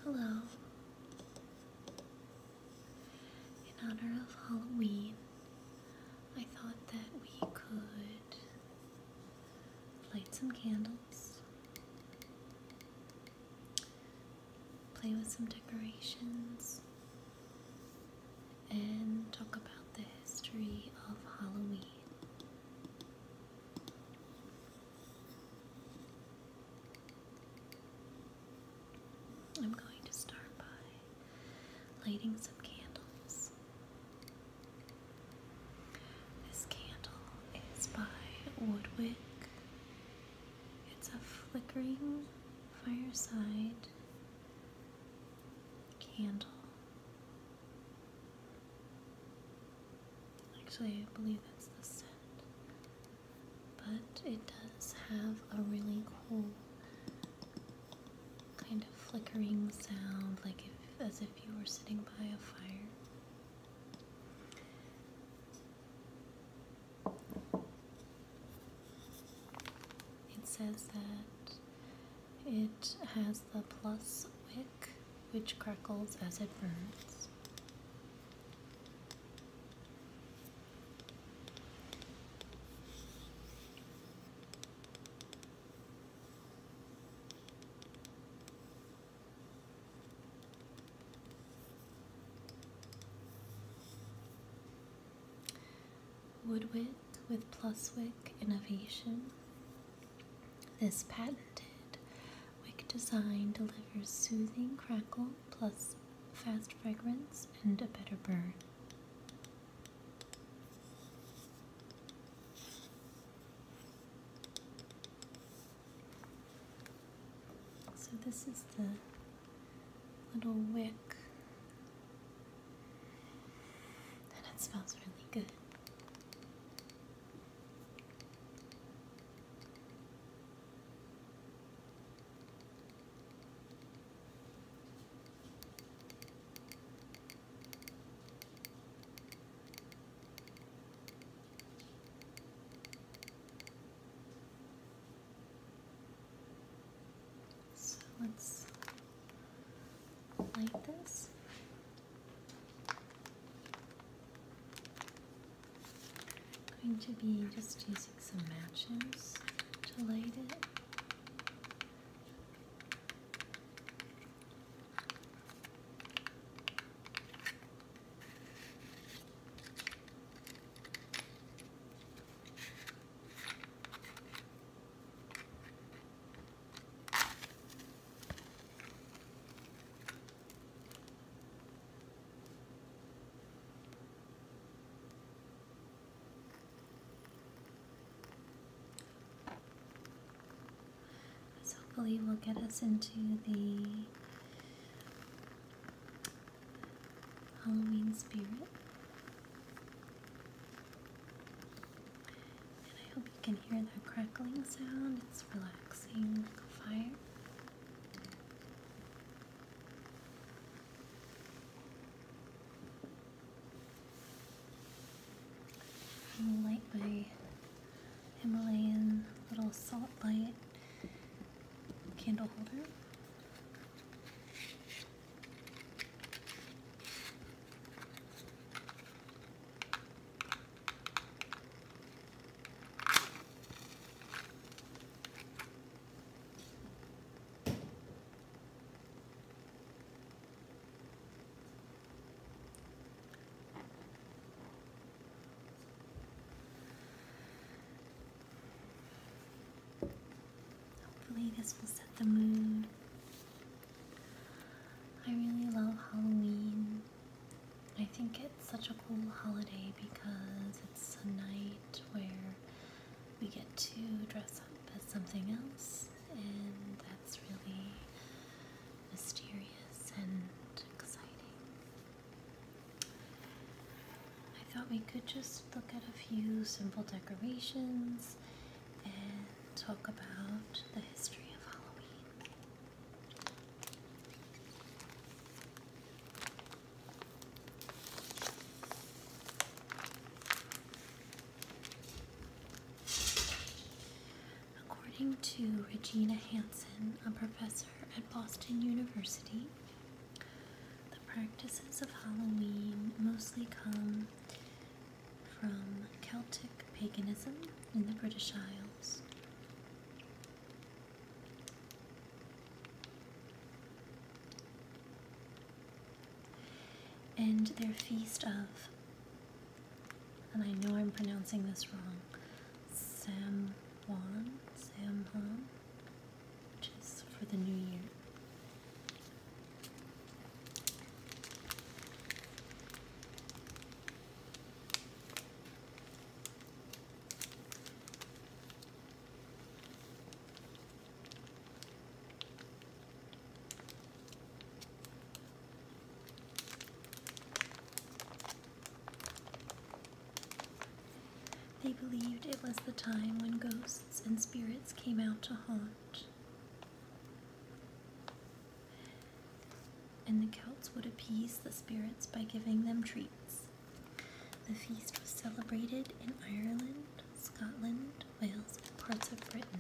Hello. In honor of Halloween, I thought that we could light some candles, play with some decorations, and talk about the history of Halloween. I'm going to start by lighting some candles. This candle is by Woodwick. It's a flickering fireside candle. Actually, I believe that's the scent, but it does have a really cool kind of flickering sound, like as if you were sitting by a fire. It says that it has the plus wick, which crackles as it burns. Woodwick with Pluswick innovation. This patented wick design delivers soothing crackle plus fast fragrance and a better burn. So this is the little wick, and it smells really good. Let's light this. I'm going to be just using some matches to light it. Hopefully will get us into the Halloween spirit. And I hope you can hear that crackling sound. It's relaxing like a fire. I'm gonna light my Himalayan little salt light candle holder. Hopefully this will set the mood. I really love Halloween. I think it's such a cool holiday because it's a night where we get to dress up as something else, and that's really mysterious and exciting. I thought we could just look at a few simple decorations and talk about the history of Halloween. According to Regina Hansen, a professor at Boston University, practices of Halloween mostly come from Celtic paganism in the British Isles. And their feast of, and I know I'm pronouncing this wrong, Samhain, which is for the new year. They believed it was the time when ghosts and spirits came out to haunt, and the Celts would appease the spirits by giving them treats. The feast was celebrated in Ireland, Scotland, Wales, and parts of Britain.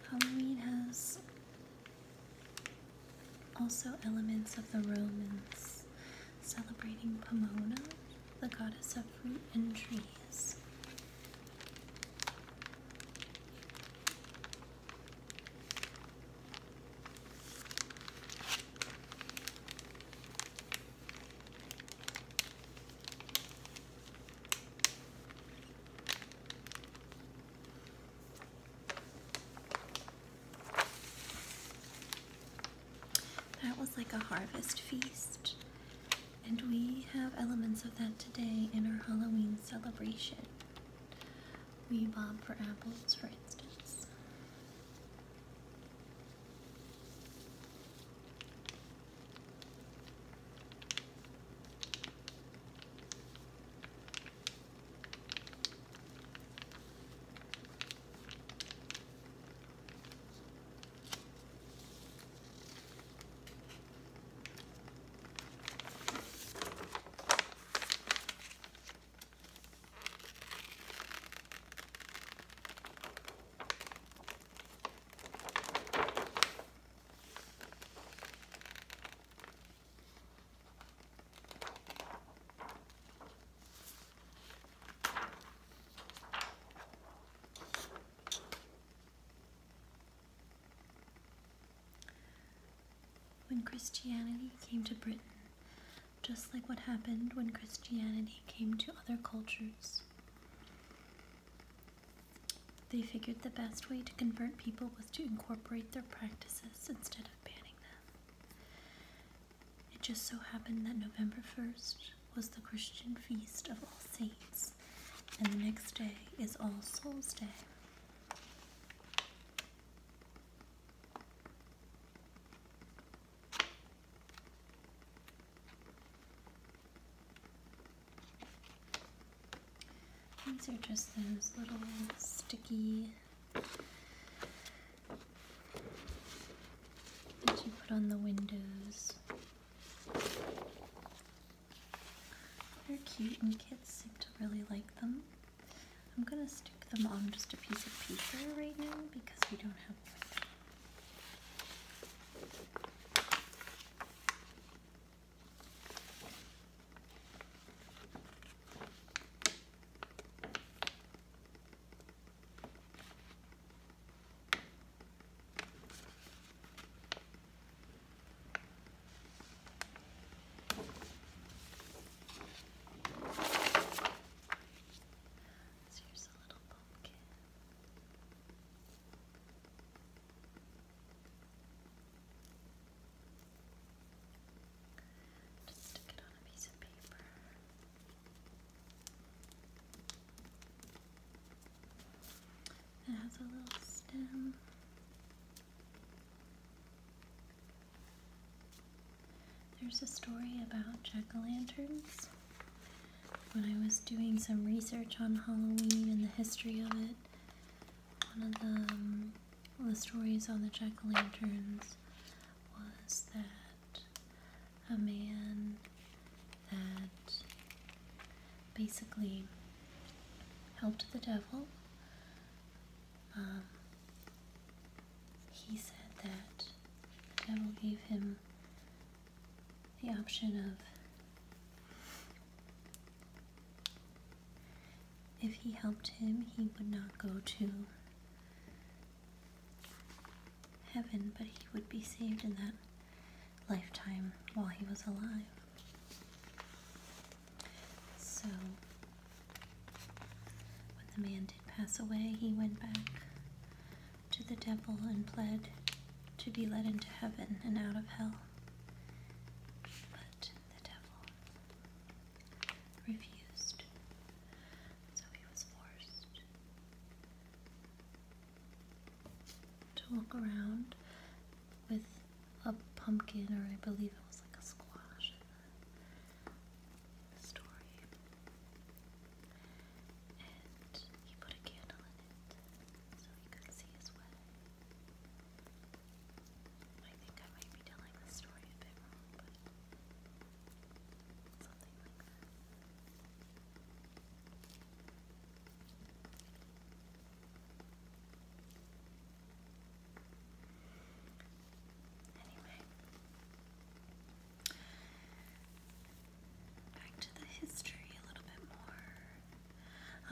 Halloween has also elements of the Romans, celebrating Pomona, the goddess of fruit and trees. That was like a harvest feast, and we have elements of that today in our Halloween celebration. We bob for apples, for instance. when Christianity came to Britain, just like what happened when Christianity came to other cultures. They figured the best way to convert people was to incorporate their practices instead of banning them. It just so happened that November 1st was the Christian feast of All Saints, and the next day is All Souls Day. These are just those little sticky that you put on the windows. They're cute and kids seem to really like them. I'm going to stick them on just a piece of paper right now because we don't have one. It has a little stem. There's a story about jack-o'-lanterns. When I was doing some research on Halloween and the history of it, one of the stories on the jack-o'-lanterns was that a man that basically helped the devil. He said that the devil gave him the option of, if he helped him, he would not go to heaven, but he would be saved in that lifetime while he was alive. So, when the man did pass away, he went back to the devil and pled to be let into heaven and out of hell. But the devil refused, so he was forced to walk around with a pumpkin, or I believe it was like a squash in the story. And he put a candle in it so he could see his way. I think I might be telling the story a bit wrong, but something like that. Anyway, back to the history a little bit more.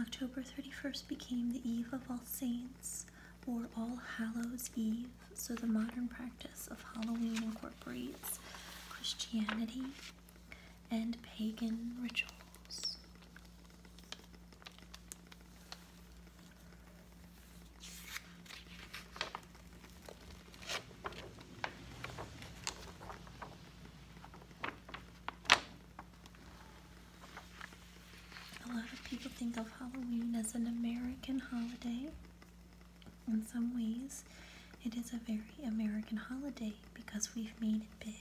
October 31st became the Eve of All Saints, or All Hallows Eve, so the modern practice of Halloween incorporates Christianity and pagan rituals. A lot of people think of Halloween as an American holiday. In some ways, it is a very American holiday because we've made it big.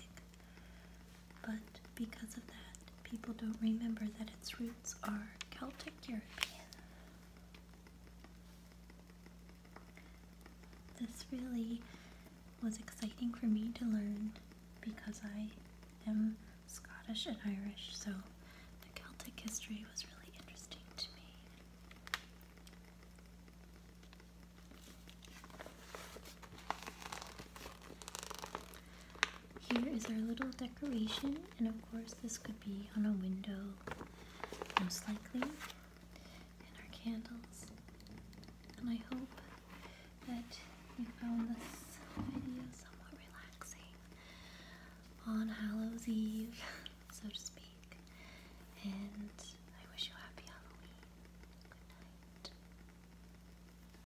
But because of that, people don't remember that its roots are Celtic European. This really was exciting for me to learn because I am Scottish and Irish, so the Celtic history was really interesting to me. Here is our little decoration, and of course this could be on a window, most likely, and our candles. And I hope that you found this video somewhat relaxing. Fool's Eve, so to speak. And